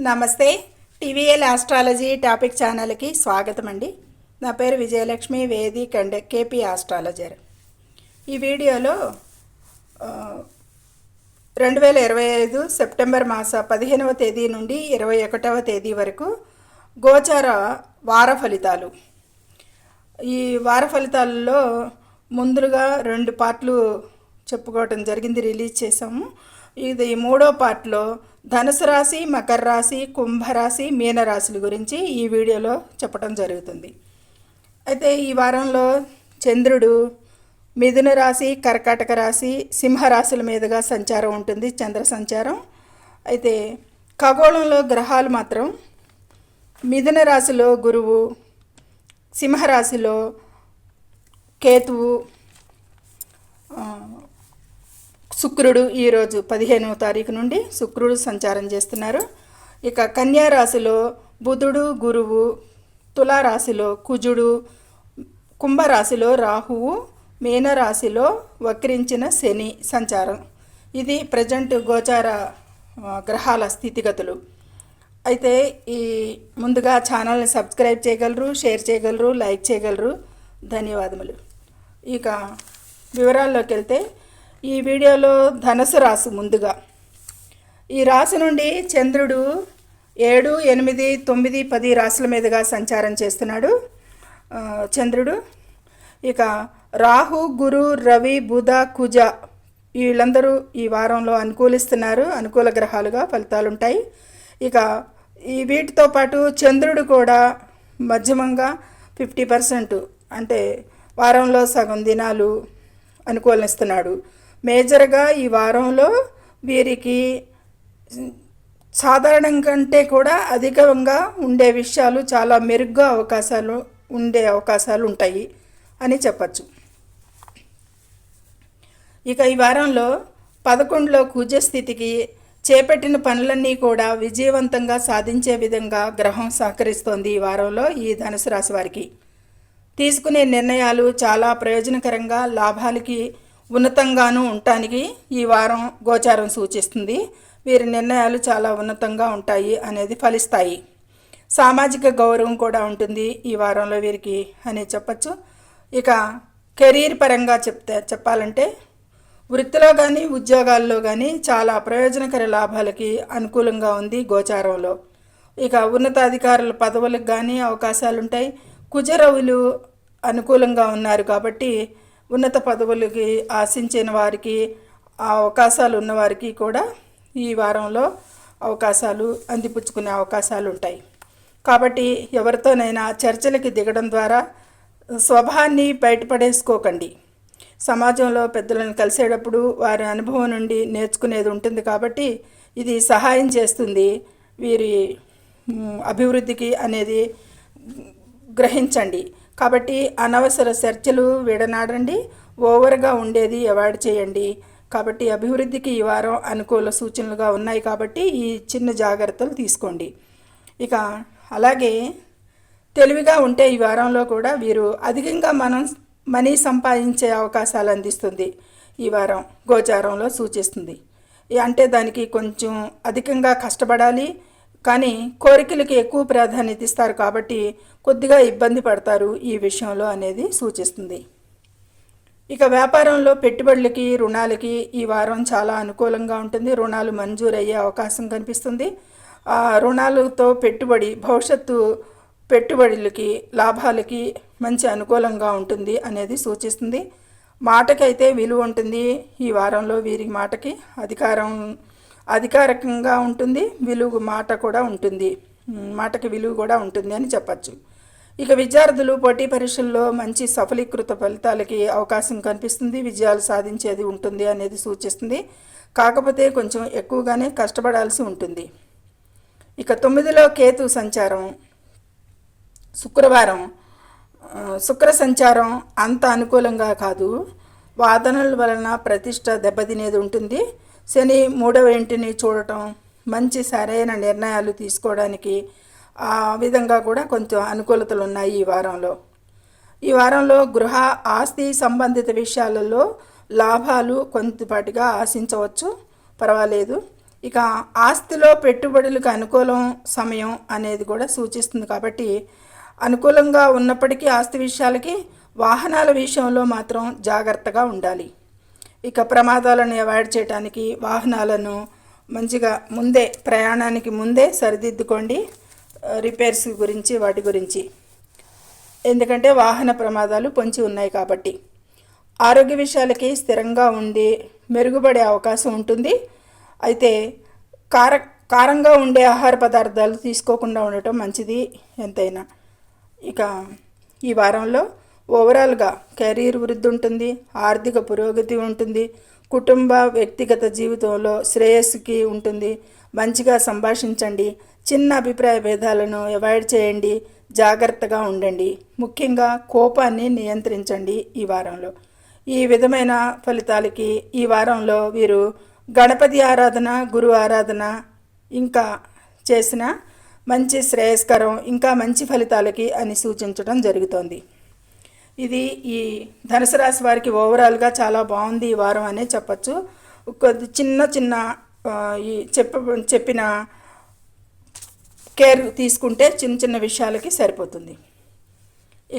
నమస్తే. TVL astrology topic ఛానల్కి స్వాగతం అండి. నా పేరు Vijayalakshmi, Vedic and KP astrologer. ఈ వీడియోలో 2025 సెప్టెంబర్ మాస 15వ తేదీ నుండి 21వ తేదీ వరకు గోచార వార ఫలితాలు. ఈ వార ఫలితాలలో ముందుగా 2 పార్ట్లు చెప్పుకోవటం జరిగింది, రిలీజ్ చేసాము. ఇది 3వ పార్ట్లో ధనుసు రాశి, మకర రాశి, కుంభరాశి, మీనరాశుల గురించి ఈ వీడియోలో చెప్పడం జరుగుతుంది. అయితే ఈ వారంలో చంద్రుడు మిథున రాశి, కర్కాటక రాశి, సింహరాశుల మీదుగా సంచారం ఉంటుంది, చంద్ర సంచారం. అయితే ఖగోళంలో గ్రహాలు మాత్రం మిథున రాశిలో గురువు, సింహరాశిలో కేతువు, శుక్రుడు ఈరోజు 15వ తారీఖు నుండి శుక్రుడు సంచారం చేస్తున్నారు. ఇక కన్యా రాశిలో బుధుడు, గురువు, తులారాశిలో కుజుడు, కుంభరాశిలో రాహువు, మీనరాశిలో వక్రించిన శని సంచారం. ఇది ప్రజెంట్ గోచార గ్రహాల స్థితిగతులు. అయితే ఈ ముందుగా ఛానల్ని సబ్స్క్రైబ్ చేయగలరు, షేర్ చేయగలరు, లైక్ చేయగలరు. ధన్యవాదములు. ఇక వివరాల్లోకి వెళ్తే ఈ వీడియోలో ధనుసు రాశి ముందుగా. ఈ రాశి నుండి చంద్రుడు 7, 8, 9, 10 రాశుల మీదుగా సంచారం చేస్తున్నాడు చంద్రుడు. ఇక రాహు, గురు, రవి, బుధ, కుజ వీళ్ళందరూ ఈ వారంలో అనుకూలిస్తున్నారు, అనుకూల గ్రహాలుగా ఫలితాలు ఉంటాయి. ఇక ఈ వీటితో పాటు చంద్రుడు కూడా మధ్యమంగా 50%, అంటే వారంలో సగం దినాలు అనుకూలిస్తున్నాడు. మేజర్గా ఈ వారంలో వీరికి సాధారణం కంటే కూడా అధికంగా ఉండే విషయాలు, చాలా మెరుగ్గా ఉండే అవకాశాలు ఉంటాయి అని చెప్పచ్చు. ఇక ఈ వారంలో 11లో కుజస్థితికి చేపట్టిన పనులన్నీ కూడా విజయవంతంగా సాధించే విధంగా గ్రహం సహకరిస్తోంది. ఈ వారంలో ఈ ధనుసు రాశి వారికి తీసుకునే నిర్ణయాలు చాలా ప్రయోజనకరంగా, లాభాలకి ఉన్నతంగాను ఉండటానికి ఈ వారం గోచారం సూచిస్తుంది. వీరి నిర్ణయాలు చాలా ఉన్నతంగా ఉంటాయి అనేది ఫలిస్తాయి. సామాజిక గౌరవం కూడా ఉంటుంది ఈ వారంలో వీరికి అని చెప్పచ్చు. ఇక కెరీర్ పరంగా చెప్పాలంటే వృత్తిలో కానీ ఉద్యోగాల్లో కానీ చాలా ప్రయోజనకర లాభాలకి అనుకూలంగా ఉంది గోచారంలో. ఇక ఉన్నతాధికారుల పదవులకు కానీ అవకాశాలు ఉంటాయి. కుజరవులు అనుకూలంగా ఉన్నారు కాబట్టి ఉన్నత పదవులకి ఆశించిన వారికి, ఆ అవకాశాలు ఉన్నవారికి కూడా ఈ వారంలో అవకాశాలు అందిపుచ్చుకునే అవకాశాలు ఉంటాయి. కాబట్టి ఎవరితోనైనా చర్చలకి దిగడం ద్వారా స్వభావాన్ని బయటపడేసుకోకండి. సమాజంలో పెద్దలను కలిసేటప్పుడు వారి అనుభవం నుండి నేర్చుకునేది ఉంటుంది కాబట్టి ఇది సహాయం చేస్తుంది వీరి అభివృద్ధికి అనేది గ్రహించండి. కాబట్టి అనవసర చర్చలు విడనాడండి, ఓవర్గా ఉండేది అవాయిడ్ చేయండి. కాబట్టి అభివృద్ధికి ఈ వారం అనుకూల సూచనలుగా ఉన్నాయి కాబట్టి ఈ చిన్న జాగ్రత్తలు తీసుకోండి. ఇక అలాగే తెలివిగా ఉంటే ఈ వారంలో కూడా వీరు అధికంగా మనీ సంపాదించే అవకాశాలు అందిస్తుంది ఈ వారం గోచారంలో సూచిస్తుంది. అంటే దానికి కొంచెం అధికంగా కష్టపడాలి, కానీ కోరికలకి ఎక్కువ ప్రాధాన్యత ఇస్తారు కాబట్టి కొద్దిగా ఇబ్బంది పడతారు ఈ విషయంలో అనేది సూచిస్తుంది. ఇక వ్యాపారంలో పెట్టుబడులకి, రుణాలకి ఈ వారం చాలా అనుకూలంగా ఉంటుంది. రుణాలు మంజూరయ్యే అవకాశం కనిపిస్తుంది. ఆ రుణాలతో భవిష్యత్తు పెట్టుబడులకి, లాభాలకి మంచి అనుకూలంగా ఉంటుంది అనేది సూచిస్తుంది. మాటకైతే విలువ ఉంటుంది ఈ వారంలో వీరి మాటకి అధికారికంగా ఉంటుంది, మాటకి విలువ కూడా ఉంటుంది అని చెప్పచ్చు. ఇక విద్యార్థులు పోటీ పరీక్షల్లో మంచి సఫలీకృత ఫలితాలకి అవకాశం కనిపిస్తుంది, విజయాలు సాధించేది ఉంటుంది అనేది సూచిస్తుంది. కాకపోతే కొంచెం ఎక్కువగానే కష్టపడాల్సి ఉంటుంది. ఇక 9లో కేతు సంచారం, శుక్రవారం శుక్ర సంచారం అంత అనుకూలంగా కాదు, వాదనల వలన ప్రతిష్ట దెబ్బతినేది ఉంటుంది. శని 3వ ఇంటిని చూడటం మంచి సరైన నిర్ణయాలు తీసుకోవడానికి ఆ విధంగా కూడా కొంచెం అనుకూలతలు ఉన్నాయి ఈ వారంలో గృహ, ఆస్తి సంబంధిత విషయాలలో లాభాలు కొంతపాటిగా ఆశించవచ్చు, పర్వాలేదు. ఇక ఆస్తిలో పెట్టుబడులకు అనుకూలం సమయం అనేది కూడా సూచిస్తుంది కాబట్టి అనుకూలంగా ఉన్నప్పటికీ ఆస్తి విషయాలకి వాహనాల విషయంలో మాత్రం జాగ్రత్తగా ఉండాలి. ఇక ప్రమాదాలను అవాయిడ్ చేయడానికి వాహనాలను మంచిగా ముందే ప్రయాణానికి ముందే సరిదిద్దుకోండి. రిపేర్స్ గురించి వాటి గురించి, ఎందుకంటే వాహన ప్రమాదాలు పొంచి ఉన్నాయి కాబట్టి. ఆరోగ్య విషయాలకి స్థిరంగా ఉండి మెరుగుపడే అవకాశం ఉంటుంది. అయితే కారంగా ఉండే ఆహార పదార్థాలు తీసుకోకుండా ఉండటం మంచిది ఎంతైనా. ఇక ఈ వారంలో ఓవరాల్గా కెరీర్ వృద్ధి ఉంటుంది, ఆర్థిక పురోగతి ఉంటుంది, కుటుంబ వ్యక్తిగత జీవితంలో శ్రేయస్సుకి ఉంటుంది. మంచిగా సంభాషించండి, చిన్న అభిప్రాయ భేదాలను అవాయిడ్ చేయండి, జాగ్రత్తగా ఉండండి. ముఖ్యంగా కోపాన్ని నియంత్రించండి. ఈ వారంలో ఈ విధమైన ఫలితాలకి ఈ వారంలో వీరు గణపతి ఆరాధన, గురు ఆరాధన ఇంకా చేసిన మంచి శ్రేయస్కరం, ఇంకా మంచి ఫలితాలకి అని సూచించడం జరుగుతోంది. ఇది ఈ ధనుసు రాశి వారికి ఓవరాల్గా చాలా బాగుంది ఈ వారం అనే చెప్పచ్చు. కొద్ది చిన్న ఈ చెప్పిన కేర్ తీసుకుంటే చిన్న విషయాలకి సరిపోతుంది.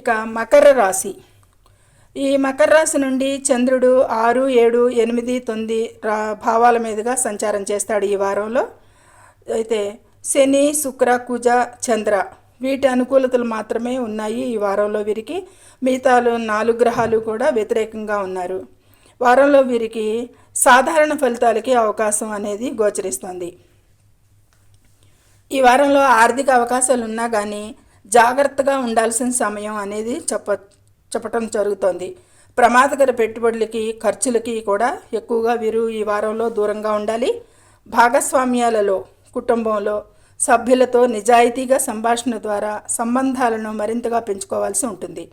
ఇక మకర రాశి. ఈ మకర రాశి నుండి చంద్రుడు 6, 7, 8, 9 భావాల మీదుగా సంచారం చేస్తాడు ఈ వారంలో. అయితే శని, శుక్ర, కుజ, చంద్ర వీటి అనుకూలతలు మాత్రమే ఉన్నాయి ఈ వారంలో వీరికి. మిగతా 4 గ్రహాలు కూడా వ్యతిరేకంగా ఉన్నారు. వారంలో వీరికి సాధారణ ఫలితాలకి అవకాశం అనేది గోచరిస్తుంది. ఈ వారంలో ఆర్థిక అవకాశాలు ఉన్నా కానీ జాగ్రత్తగా ఉండాల్సిన సమయం అనేది చెప్పటం జరుగుతోంది. ప్రమాదకర పెట్టుబడులకి, ఖర్చులకి కూడా ఎక్కువగా వీరు ఈ వారంలో దూరంగా ఉండాలి. భాగస్వామ్యాలలో, కుటుంబంలో సభ్యులతో నిజాయితీగా సంభాషణ ద్వారా సంబంధాలను మరింతగా పెంచుకోవాల్సి ఉంటుంది.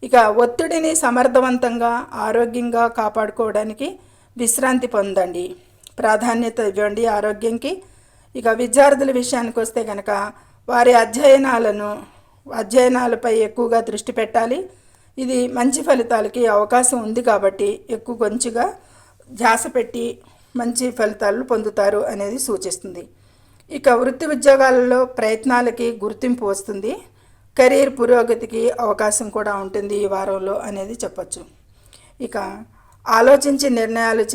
ఇక ఒత్తిడిని సమర్థవంతంగా, ఆరోగ్యంగా కాపాడుకోవడానికి విశ్రాంతి పొందండి, ప్రాధాన్యత ఇవ్వండి ఆరోగ్యంకి. ఇక విద్యార్థుల విషయానికి వస్తే కనుక వారి అధ్యయనాలపై ఎక్కువగా దృష్టి పెట్టాలి. ఇది మంచి ఫలితాలకి అవకాశం ఉంది కాబట్టి కొంచెంగా ధ్యాస పెట్టి మంచి ఫలితాలను పొందుతారు అనేది సూచిస్తుంది. ఇక వృత్తి ఉద్యోగాలలో ప్రయత్నాలకి గుర్తింపు వస్తుంది. కెరీర్ పురోగతికి అవకాశం కూడా ఉంటుంది ఈ వారంలో అనేది చెప్పచ్చు. ఇక ఆలోచించి నిర్ణయాలు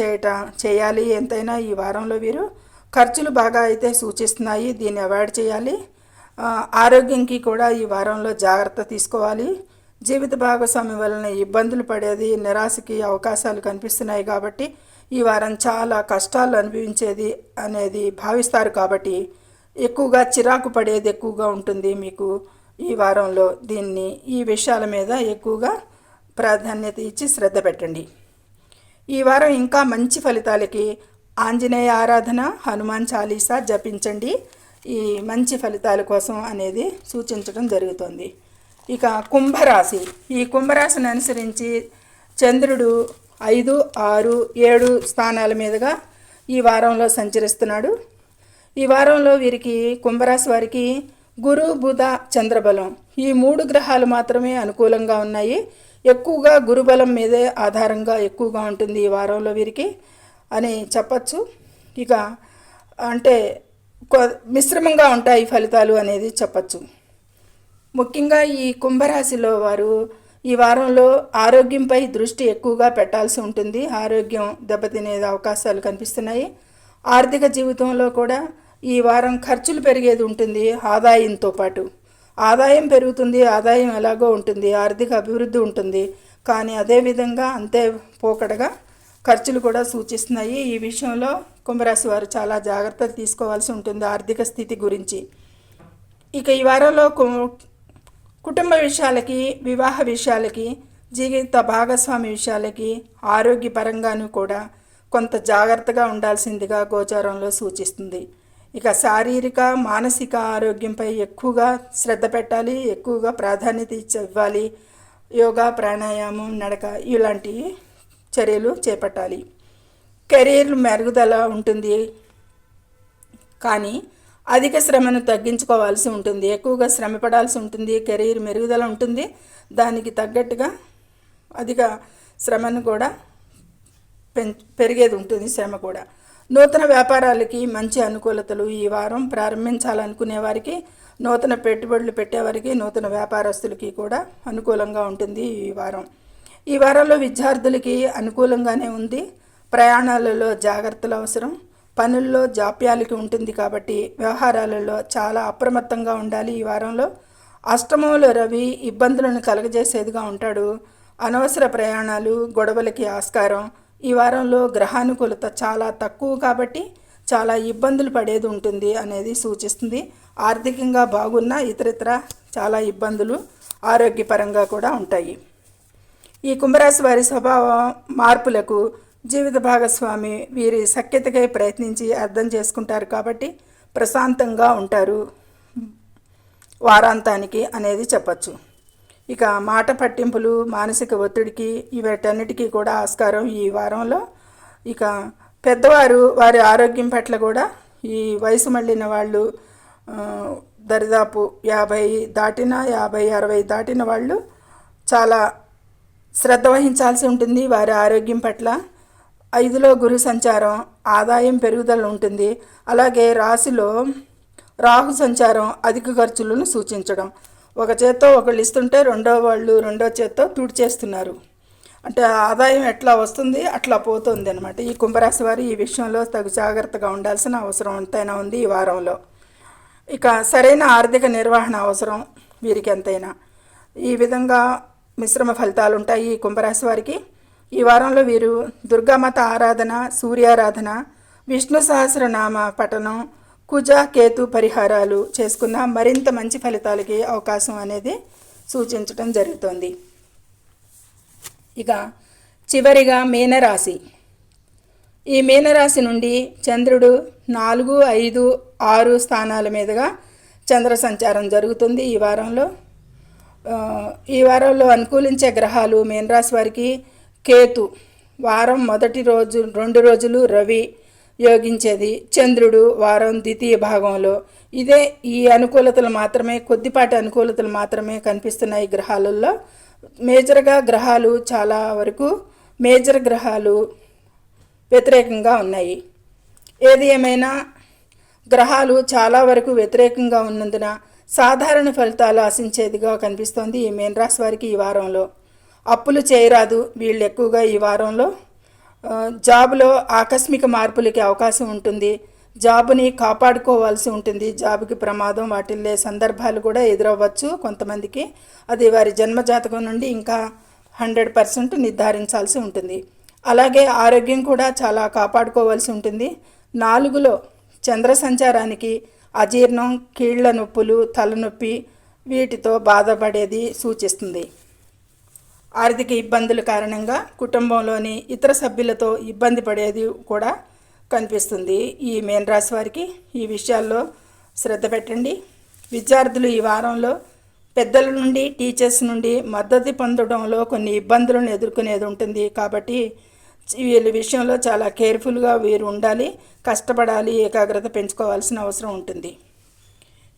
చేయాలి ఎంతైనా ఈ వారంలో వీరు. ఖర్చులు బాగా అయితే సూచిస్తున్నాయి, దీన్ని అవాయిడ్ చేయాలి. ఆరోగ్యంకి కూడా ఈ వారంలో జాగ్రత్త తీసుకోవాలి. జీవిత భాగస్వామి వలన ఇబ్బందులు పడేది, నిరాశకి అవకాశాలు కనిపిస్తున్నాయి కాబట్టి ఈ వారం చాలా కష్టాలు అనుభవించేది అనేది భావిస్తారు కాబట్టి ఎక్కువగా చిరాకు పడేది ఎక్కువగా ఉంటుంది మీకు ఈ వారంలో. ఈ విషయాల మీద ఎక్కువగా ప్రాధాన్యత ఇచ్చి శ్రద్ధ పెట్టండి. ఈ వారం ఇంకా మంచి ఫలితాలకి ఆంజనేయ ఆరాధన, హనుమాన్ చాలీసా జపించండి. ఈ మంచి ఫలితాల కోసం అనేది సూచించడం జరుగుతుంది. ఇక కుంభరాశి. ఈ కుంభరాశిని అనుసరించి చంద్రుడు 5, 6, 7 స్థానాల మీదుగా ఈ వారంలో సంచరిస్తున్నాడు. ఈ వారంలో వీరికి కుంభరాశి వారికి గురు, బుధ, చంద్రబలం ఈ 3 గ్రహాలు మాత్రమే అనుకూలంగా ఉన్నాయి. ఎక్కువగా గురుబలం మీదే ఆధారంగా ఎక్కువగా ఉంటుంది ఈ వారంలో వీరికి అని చెప్పచ్చు. ఇక అంటే మిశ్రమంగా ఉంటాయి ఫలితాలు అనేది చెప్పచ్చు. ముఖ్యంగా ఈ కుంభరాశిలో వారు ఈ వారంలో ఆరోగ్యంపై దృష్టి ఎక్కువగా పెట్టాల్సి ఉంటుంది. ఆరోగ్యం దెబ్బతినే అవకాశాలు కనిపిస్తున్నాయి. ఆర్థిక జీవితంలో కూడా ఈ వారం ఖర్చులు పెరిగేది ఉంటుంది. ఆదాయంతో పాటు ఆదాయం పెరుగుతుంది, ఆదాయం ఎలాగో ఉంటుంది, ఆర్థిక అభివృద్ధి ఉంటుంది. కానీ అదేవిధంగా అంతే పోకడగా ఖర్చులు కూడా సూచిస్తున్నాయి. ఈ విషయంలో కుంభరాశి వారు చాలా జాగ్రత్తలు తీసుకోవాల్సి ఉంటుంది ఆర్థిక స్థితి గురించి. ఇక ఈ వారంలో కుటుంబ విషయాలకి, వివాహ విషయాలకి, జీవిత భాగస్వామి విషయాలకి, ఆరోగ్యపరంగాను కూడా కొంత జాగ్రత్తగా ఉండాల్సిందిగా గోచారంలో సూచిస్తుంది. ఇక శారీరక, మానసిక ఆరోగ్యంపై ఎక్కువగా శ్రద్ధ పెట్టాలి, ఎక్కువగా ప్రాధాన్యత ఇవ్వాలి. యోగా, ప్రాణాయామం, నడక ఇలాంటి చర్యలు చేపట్టాలి. కెరీర్ మెరుగుదల ఉంటుంది కానీ అధిక శ్రమను తగ్గించుకోవాల్సి ఉంటుంది. ఎక్కువగా శ్రమ పడాల్సి ఉంటుంది. కెరీర్ మెరుగుదల ఉంటుంది, దానికి తగ్గట్టుగా అధిక శ్రమను కూడా పెరిగేది ఉంటుంది. శ్రమ కూడా నూతన వ్యాపారాలకి మంచి అనుకూలతలు ఈ వారం. ప్రారంభించాలనుకునే వారికి, నూతన పెట్టుబడులు పెట్టేవారికి, నూతన వ్యాపారస్తులకి కూడా అనుకూలంగా ఉంటుంది ఈ వారం. ఈ వారంలో విద్యార్థులకి అనుకూలంగానే ఉంది. ప్రయాణాలలో జాగ్రత్తలు అవసరం. పనుల్లో జాప్యాలకి ఉంటుంది కాబట్టి వ్యవహారాలలో చాలా అప్రమత్తంగా ఉండాలి ఈ వారంలో. అష్టమంలో రవి ఇబ్బందులను కలగజేసేదిగా ఉంటాడు. అనవసర ప్రయాణాలు, గొడవలకి ఆస్కారం. ఈ వారంలో గ్రహానుకూలత చాలా తక్కువ కాబట్టి చాలా ఇబ్బందులు పడేది ఉంటుంది అనేది సూచిస్తుంది. ఆర్థికంగా బాగున్నా ఇతరితర చాలా ఇబ్బందులు ఆరోగ్యపరంగా కూడా ఉంటాయి. ఈ కుంభరాశి వారి స్వభావ మార్పులకు జీవిత భాగస్వామి వీరి సఖ్యతకై ప్రయత్నించి అర్థం చేసుకుంటారు కాబట్టి ప్రశాంతంగా ఉంటారు వారాంతానికి అనేది చెప్పచ్చు. ఇక మాట పట్టింపులు, మానసిక ఒత్తిడికి వీటన్నిటికీ కూడా ఆస్కారం ఈ వారంలో. ఇక పెద్దవారు వారి ఆరోగ్యం పట్ల కూడా ఈ వయసు మళ్ళిన వాళ్ళు దరిదాపు 50 దాటిన 50-60 దాటిన వాళ్ళు చాలా శ్రద్ధ వహించాల్సి ఉంటుంది వారి ఆరోగ్యం పట్ల. 5లో గురు సంచారం, ఆదాయం పెరుగుదల ఉంటుంది. అలాగే రాశిలో రాహు సంచారం అధిక ఖర్చులను సూచించడం. ఒక చేత్తో ఒకళ్ళు ఇస్తుంటే రెండో చేత్తో తుడిచేస్తున్నారు. అంటే ఆదాయం ఎట్లా వస్తుంది అట్లా పోతుంది అనమాట. ఈ కుంభరాశి వారు ఈ విషయంలో తగు జాగ్రత్తగా ఉండాల్సిన అవసరం ఎంతైనా ఉంది ఈ వారంలో. ఇక సరైన ఆర్థిక నిర్వహణ అవసరం వీరికి ఎంతైనా. ఈ విధంగా మిశ్రమ ఫలితాలు ఉంటాయి ఈ కుంభరాశి వారికి. ఈ వారంలో వీరు దుర్గామాత ఆరాధన, సూర్యారాధన, విష్ణు సహస్రనామ పఠనం, కుజ కేతు పరిహారాలు చేసుకున్న మరింత మంచి ఫలితాలకి అవకాశం అనేది సూచించడం జరుగుతుంది. ఇక చివరిగా మీనరాశి. ఈ మీనరాశి నుండి చంద్రుడు 4, 5, 6 స్థానాల మీదుగా చంద్ర సంచారం జరుగుతుంది ఈ వారంలో. ఈ వారంలో అనుకూలించే గ్రహాలు మీనరాశి వారికి కేతు, వారం మొదటి రోజు 2 రోజులు రవి యోగించేది, చంద్రుడు వారం ద్వితీయ భాగంలో. ఈ అనుకూలతలు మాత్రమే, కొద్దిపాటి అనుకూలతలు మాత్రమే కనిపిస్తున్నాయి గ్రహాలలో. మేజర్గా గ్రహాలు చాలా వరకు మేజర్ గ్రహాలు వ్యతిరేకంగా ఉన్నాయి. ఏది ఏమైనా గ్రహాలు చాలా వరకు వ్యతిరేకంగా ఉన్నందున సాధారణ ఫలితాలు ఆశించేదిగా కనిపిస్తోంది ఈ మీనరాశి వారికి ఈ వారంలో. అప్పులు చేయరాదు వీళ్ళు ఎక్కువగా ఈ వారంలో. జాబులో ఆకస్మిక మార్పులకి అవకాశం ఉంటుంది. జాబుని కాపాడుకోవాల్సి ఉంటుంది. జాబుకి ప్రమాదం వాటిల్లే సందర్భాలు కూడా ఎదురవ్వచ్చు కొంతమందికి. అది వారి జన్మజాతకం నుండి ఇంకా 100% నిర్ధారించాల్సి ఉంటుంది. అలాగే ఆరోగ్యం కూడా చాలా కాపాడుకోవాల్సి ఉంటుంది. 4లో చంద్ర సంచారానికి అజీర్ణం, కీళ్ల నొప్పులు, తలనొప్పి వీటితో బాధపడేది సూచిస్తుంది. ఆర్థిక ఇబ్బందుల కారణంగా కుటుంబంలోని ఇతర సభ్యులతో ఇబ్బంది పడేది కూడా కనిపిస్తుంది ఈ మీనరాశి వారికి. ఈ విషయాల్లో శ్రద్ధ పెట్టండి. విద్యార్థులు ఈ వారంలో పెద్దల నుండి, టీచర్స్ నుండి మద్దతు పొందడంలో కొన్ని ఇబ్బందులను ఎదుర్కొనేది ఉంటుంది. కాబట్టి వీళ్ళ విషయంలో చాలా కేర్ఫుల్గా వీరు ఉండాలి, కష్టపడాలి, ఏకాగ్రత పెంచుకోవాల్సిన అవసరం ఉంటుంది.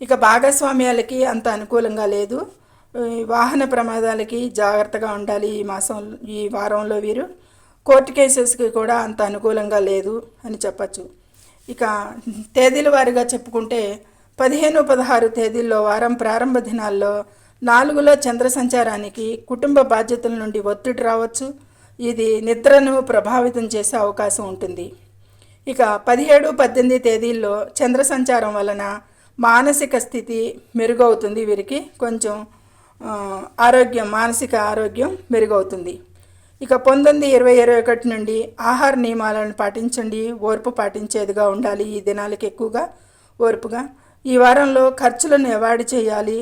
ఇక భాగస్వామ్యాలకి అంత అనుకూలంగా లేదు. వాహన ప్రమాదాలకి జాగ్రత్తగా ఉండాలి ఈ వారంలో వీరు. కోర్టు కేసెస్కి కూడా అంత అనుకూలంగా లేదు అని చెప్పచ్చు. ఇక తేదీల వారీగా చెప్పుకుంటే 15, 16 తేదీల్లో వారం ప్రారంభ దినాల్లో 4లో చంద్ర సంచారానికి కుటుంబ బాధ్యతల నుండి ఒత్తిడి రావచ్చు. ఇది నిద్రను ప్రభావితం చేసే అవకాశం ఉంటుంది. ఇక 17, 18 తేదీల్లో చంద్ర సంచారం వలన మానసిక స్థితి మెరుగవుతుంది. వీరికి కొంచెం మానసిక ఆరోగ్యం మెరుగవుతుంది. ఇక 19, 20, 21 నుండి ఆహార నియమాలను పాటించండి. ఓర్పు పాటించేదిగా ఉండాలి ఈ దినాలకి, ఎక్కువగా ఓర్పుగా. ఈ వారంలో ఖర్చులను అవాయిడ్ చేయాలి.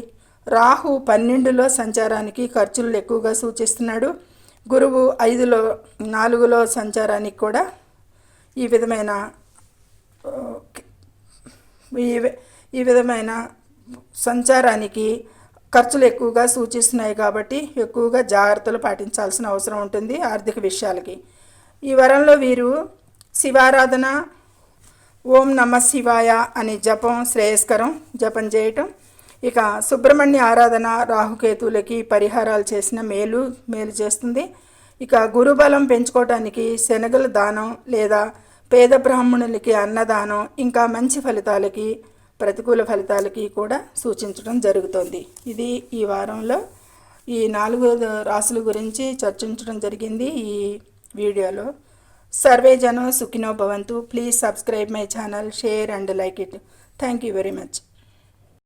రాహు 12లో సంచారానికి ఖర్చులు ఎక్కువగా సూచిస్తున్నాడు. గురువు 4లో సంచారానికి కూడా ఈ విధమైన సంచారానికి ఖర్చులు ఎక్కువగా సూచిస్తున్నాయి. కాబట్టి ఎక్కువగా జాగ్రత్తలు పాటించాల్సిన అవసరం ఉంటుంది ఆర్థిక విషయాలకి. ఈ వారంలో వీరు శివారాధన, ఓం నమ శివాయ అని జపం చేయటం. ఇక సుబ్రహ్మణ్య ఆరాధన రాహుకేతువులకి పరిహారాలు చేసిన మేలు చేస్తుంది. ఇక గురుబలం పెంచుకోవటానికి శనగల దానం లేదా పేద బ్రాహ్మణులకి అన్నదానం, ఇంకా మంచి ఫలితాలకి, ప్రతికూల ఫలితాలకి కూడా సూచించడం జరుగుతుంది. ఇది ఈ వారంలో ఈ 4 రాసుల గురించి చర్చించడం జరిగింది ఈ వీడియోలో. సర్వే జనం సుఖినో భవంతు. Please subscribe my channel, share and like it. Thank you very much.